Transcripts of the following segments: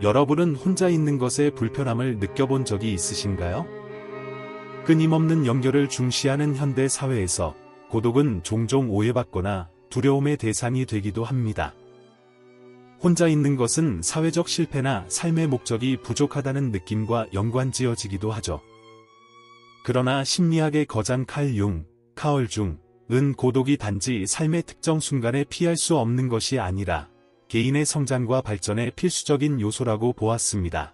여러분은 혼자 있는 것에 불편함을 느껴본 적이 있으신가요? 끊임없는 연결을 중시하는 현대 사회에서 고독은 종종 오해받거나 두려움의 대상이 되기도 합니다. 혼자 있는 것은 사회적 실패나 삶의 목적이 부족하다는 느낌과 연관지어지기도 하죠. 그러나 심리학의 거장 카얼 융은 고독이 단지 삶의 특정 순간에 피할 수 없는 것이 아니라 개인의 성장과 발전에 필수적인 요소라고 보았습니다.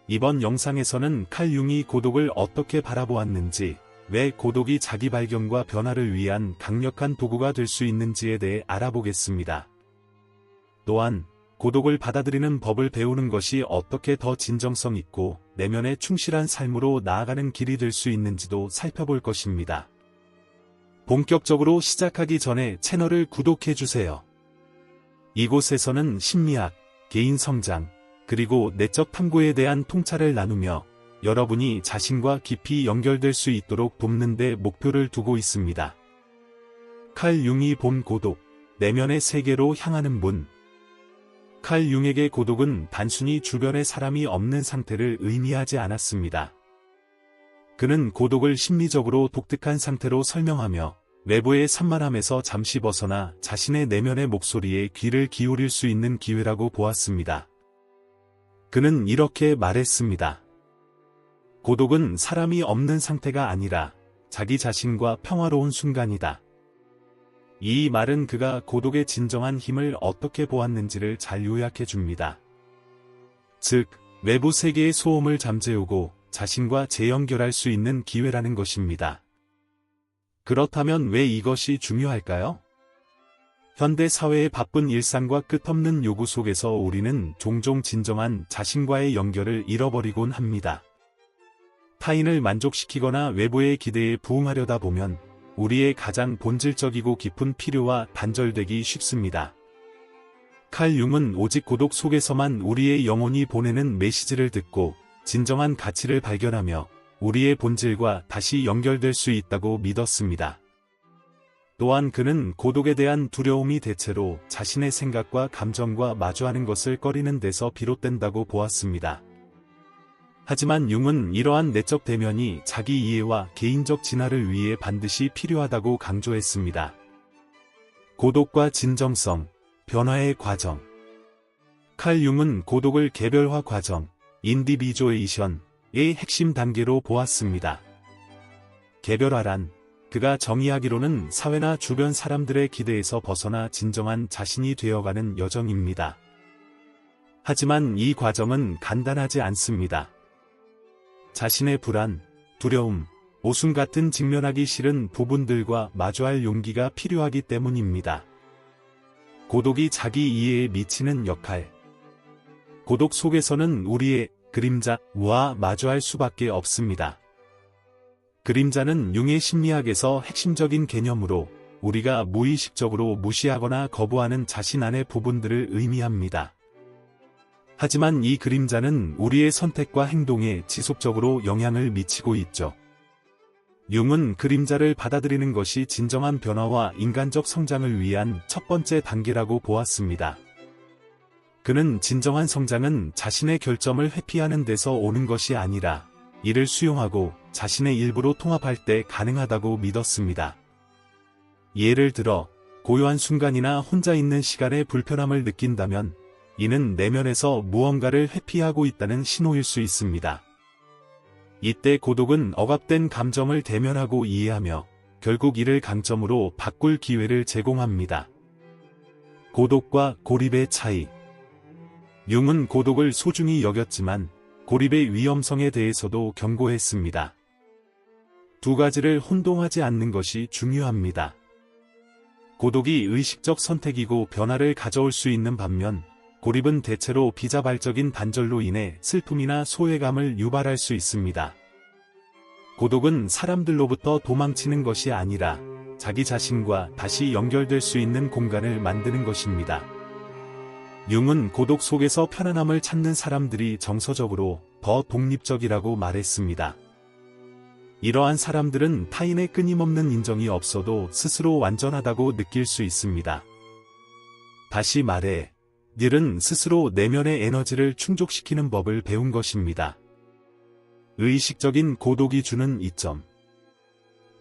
이번 영상에서는 칼 융이 고독을 어떻게 바라보았는지, 왜 고독이 자기 발견과 변화를 위한 강력한 도구가 될 수 있는지에 대해 알아보겠습니다. 또한 고독을 받아들이는 법을 배우는 것이 어떻게 더 진정성 있고 내면에 충실한 삶으로 나아가는 길이 될 수 있는지도 살펴볼 것입니다. 본격적으로 시작하기 전에 채널을 구독해주세요. 이곳에서는 심리학, 개인 성장, 그리고 내적 탐구에 대한 통찰을 나누며 여러분이 자신과 깊이 연결될 수 있도록 돕는 데 목표를 두고 있습니다. 칼 융이 본 고독, 내면의 세계로 향하는 문. 칼 융에게 고독은 단순히 주변에 사람이 없는 상태를 의미하지 않았습니다. 그는 고독을 심리적으로 독특한 상태로 설명하며 외부의 산만함에서 잠시 벗어나 자신의 내면의 목소리에 귀를 기울일 수 있는 기회라고 보았습니다. 그는 이렇게 말했습니다. 고독은 사람이 없는 상태가 아니라 자기 자신과 평화로운 순간이다. 이 말은 그가 고독의 진정한 힘을 어떻게 보았는지를 잘 요약해 줍니다. 즉, 외부 세계의 소음을 잠재우고 자신과 재연결할 수 있는 기회라는 것입니다. 그렇다면 왜 이것이 중요할까요? 현대 사회의 바쁜 일상과 끝없는 요구 속에서 우리는 종종 진정한 자신과의 연결을 잃어버리곤 합니다. 타인을 만족시키거나 외부의 기대에 부응하려다 보면 우리의 가장 본질적이고 깊은 필요와 단절되기 쉽습니다. 칼 융은 오직 고독 속에서만 우리의 영혼이 보내는 메시지를 듣고 진정한 가치를 발견하며 우리의 본질과 다시 연결될 수 있다고 믿었습니다. 또한 그는 고독에 대한 두려움이 대체로 자신의 생각과 감정과 마주하는 것을 꺼리는 데서 비롯된다고 보았습니다. 하지만 융은 이러한 내적 대면이 자기 이해와 개인적 진화를 위해 반드시 필요하다고 강조했습니다. 고독과 진정성, 변화의 과정. 칼 융은 고독을 개별화 과정, 인디비주에이션의 핵심 단계로 보았습니다. 개별화란 그가 정의하기로는 사회나 주변 사람들의 기대에서 벗어나 진정한 자신이 되어가는 여정입니다. 하지만 이 과정은 간단하지 않습니다. 자신의 불안, 두려움, 모순 같은 직면하기 싫은 부분들과 마주할 용기가 필요하기 때문입니다. 고독이 자기 이해에 미치는 역할. 고독 속에서는 우리의 그림자와 마주할 수밖에 없습니다. 그림자는 융의 심리학에서 핵심적인 개념으로 우리가 무의식적으로 무시하거나 거부하는 자신 안의 부분들을 의미합니다. 하지만 이 그림자는 우리의 선택과 행동에 지속적으로 영향을 미치고 있죠. 융은 그림자를 받아들이는 것이 진정한 변화와 인간적 성장을 위한 첫 번째 단계라고 보았습니다. 그는 진정한 성장은 자신의 결점을 회피하는 데서 오는 것이 아니라 이를 수용하고 자신의 일부로 통합할 때 가능하다고 믿었습니다. 예를 들어, 고요한 순간이나 혼자 있는 시간에 불편함을 느낀다면 이는 내면에서 무언가를 회피하고 있다는 신호일 수 있습니다. 이때 고독은 억압된 감정을 대면하고 이해하며 결국 이를 강점으로 바꿀 기회를 제공합니다. 고독과 고립의 차이. 융은 고독을 소중히 여겼지만 고립의 위험성에 대해서도 경고했습니다. 두 가지를 혼동하지 않는 것이 중요합니다. 고독이 의식적 선택이고 변화를 가져올 수 있는 반면 고립은 대체로 비자발적인 단절로 인해 슬픔이나 소외감을 유발할 수 있습니다. 고독은 사람들로부터 도망치는 것이 아니라 자기 자신과 다시 연결될 수 있는 공간을 만드는 것입니다. 융은 고독 속에서 편안함을 찾는 사람들이 정서적으로 더 독립적이라고 말했습니다. 이러한 사람들은 타인의 끊임없는 인정이 없어도 스스로 완전하다고 느낄 수 있습니다. 다시 말해, 닐은 스스로 내면의 에너지를 충족시키는 법을 배운 것입니다. 의식적인 고독이 주는 이점.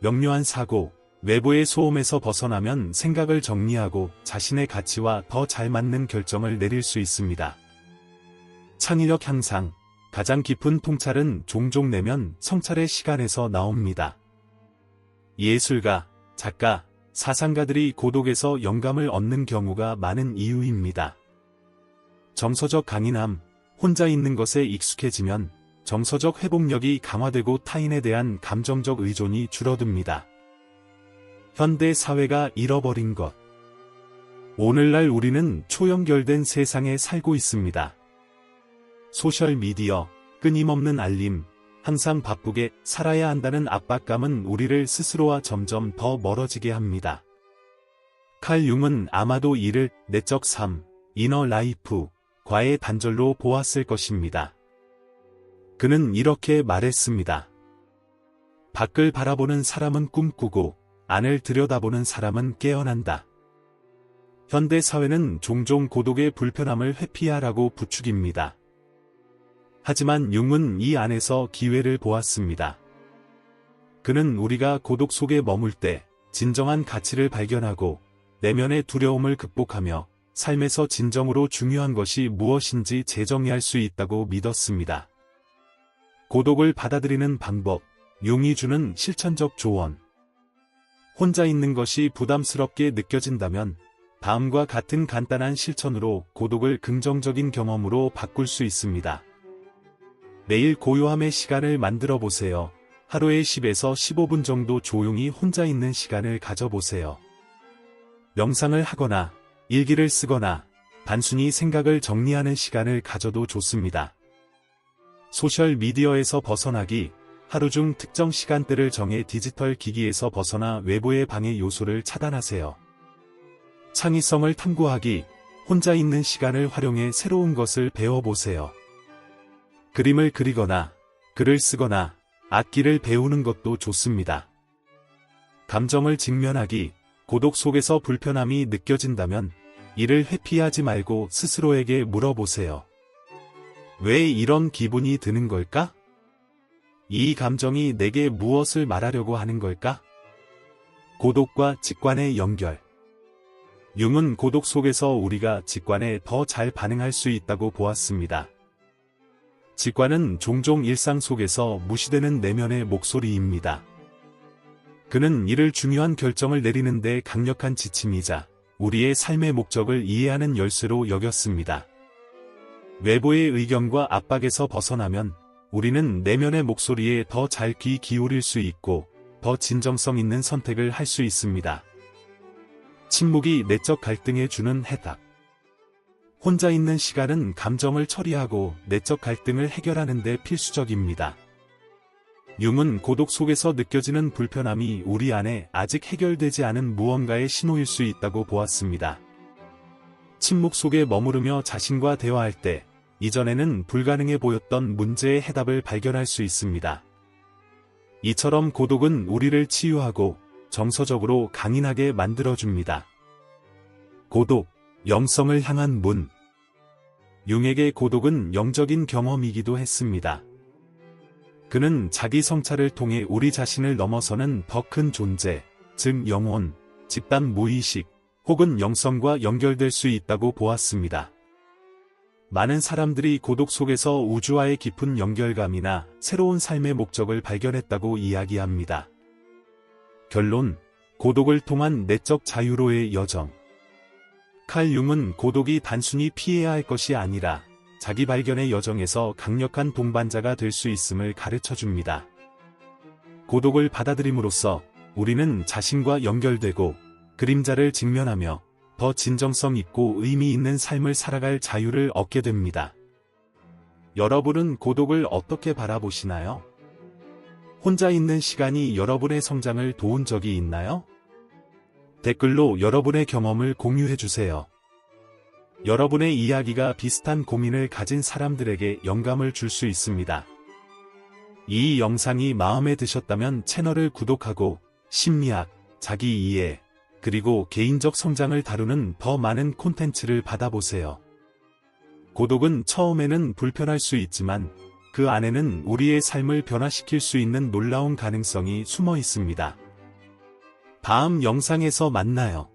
명료한 사고, 외부의 소음에서 벗어나면 생각을 정리하고 자신의 가치와 더 잘 맞는 결정을 내릴 수 있습니다. 창의력 향상. 가장 깊은 통찰은 종종 내면 성찰의 시간에서 나옵니다. 예술가, 작가, 사상가들이 고독에서 영감을 얻는 경우가 많은 이유입니다. 정서적 강인함. 혼자 있는 것에 익숙해지면 정서적 회복력이 강화되고 타인에 대한 감정적 의존이 줄어듭니다. 현대 사회가 잃어버린 것. 오늘날 우리는 초연결된 세상에 살고 있습니다. 소셜미디어, 끊임없는 알림, 항상 바쁘게 살아야 한다는 압박감은 우리를 스스로와 점점 더 멀어지게 합니다. 칼 융은 아마도 이를 내적 삶, 이너 라이프, 과의 단절로 보았을 것입니다. 그는 이렇게 말했습니다. 밖을 바라보는 사람은 꿈꾸고 안을 들여다보는 사람은 깨어난다. 현대 사회는 종종 고독의 불편함을 회피하라고 부추깁니다. 하지만 융은 이 안에서 기회를 보았습니다. 그는 우리가 고독 속에 머물 때 진정한 가치를 발견하고 내면의 두려움을 극복하며 삶에서 진정으로 중요한 것이 무엇인지 재정의할 수 있다고 믿었습니다. 고독을 받아들이는 방법, 융이 주는 실천적 조언. 혼자 있는 것이 부담스럽게 느껴진다면 다음과 같은 간단한 실천으로 고독을 긍정적인 경험으로 바꿀 수 있습니다. 매일 고요함의 시간을 만들어 보세요. 하루에 10에서 15분 정도 조용히 혼자 있는 시간을 가져보세요. 명상을 하거나 일기를 쓰거나 단순히 생각을 정리하는 시간을 가져도 좋습니다. 소셜미디어에서 벗어나기. 하루 중 특정 시간대를 정해 디지털 기기에서 벗어나 외부의 방해 요소를 차단하세요. 창의성을 탐구하기. 혼자 있는 시간을 활용해 새로운 것을 배워보세요. 그림을 그리거나 글을 쓰거나 악기를 배우는 것도 좋습니다. 감정을 직면하기. 고독 속에서 불편함이 느껴진다면 이를 회피하지 말고 스스로에게 물어보세요. 왜 이런 기분이 드는 걸까? 이 감정이 내게 무엇을 말하려고 하는 걸까? 고독과 직관의 연결. 융은 고독 속에서 우리가 직관에 더 잘 반응할 수 있다고 보았습니다. 직관은 종종 일상 속에서 무시되는 내면의 목소리입니다. 그는 이를 중요한 결정을 내리는 데 강력한 지침이자 우리의 삶의 목적을 이해하는 열쇠로 여겼습니다. 외부의 의견과 압박에서 벗어나면 우리는 내면의 목소리에 더 잘 귀 기울일 수 있고 더 진정성 있는 선택을 할 수 있습니다. 침묵이 내적 갈등에 주는 해답. 혼자 있는 시간은 감정을 처리하고 내적 갈등을 해결하는 데 필수적입니다. 융은 고독 속에서 느껴지는 불편함이 우리 안에 아직 해결되지 않은 무언가의 신호일 수 있다고 보았습니다. 침묵 속에 머무르며 자신과 대화할 때 이전에는 불가능해 보였던 문제의 해답을 발견할 수 있습니다. 이처럼 고독은 우리를 치유하고 정서적으로 강인하게 만들어줍니다. 고독, 영성을 향한 문. 융에게 고독은 영적인 경험이기도 했습니다. 그는 자기 성찰을 통해 우리 자신을 넘어서는 더 큰 존재, 즉 영혼, 집단 무의식, 혹은 영성과 연결될 수 있다고 보았습니다. 많은 사람들이 고독 속에서 우주와의 깊은 연결감이나 새로운 삶의 목적을 발견했다고 이야기합니다. 결론, 고독을 통한 내적 자유로의 여정. 칼 융은 고독이 단순히 피해야 할 것이 아니라 자기 발견의 여정에서 강력한 동반자가 될 수 있음을 가르쳐줍니다. 고독을 받아들임으로써 우리는 자신과 연결되고 그림자를 직면하며 더 진정성 있고 의미 있는 삶을 살아갈 자유를 얻게 됩니다. 여러분은 고독을 어떻게 바라보시나요? 혼자 있는 시간이 여러분의 성장을 도운 적이 있나요? 댓글로 여러분의 경험을 공유해주세요. 여러분의 이야기가 비슷한 고민을 가진 사람들에게 영감을 줄 수 있습니다. 이 영상이 마음에 드셨다면 채널을 구독하고 심리학, 자기 이해, 그리고 개인적 성장을 다루는 더 많은 콘텐츠를 받아보세요. 고독은 처음에는 불편할 수 있지만 그 안에는 우리의 삶을 변화시킬 수 있는 놀라운 가능성이 숨어 있습니다. 다음 영상에서 만나요.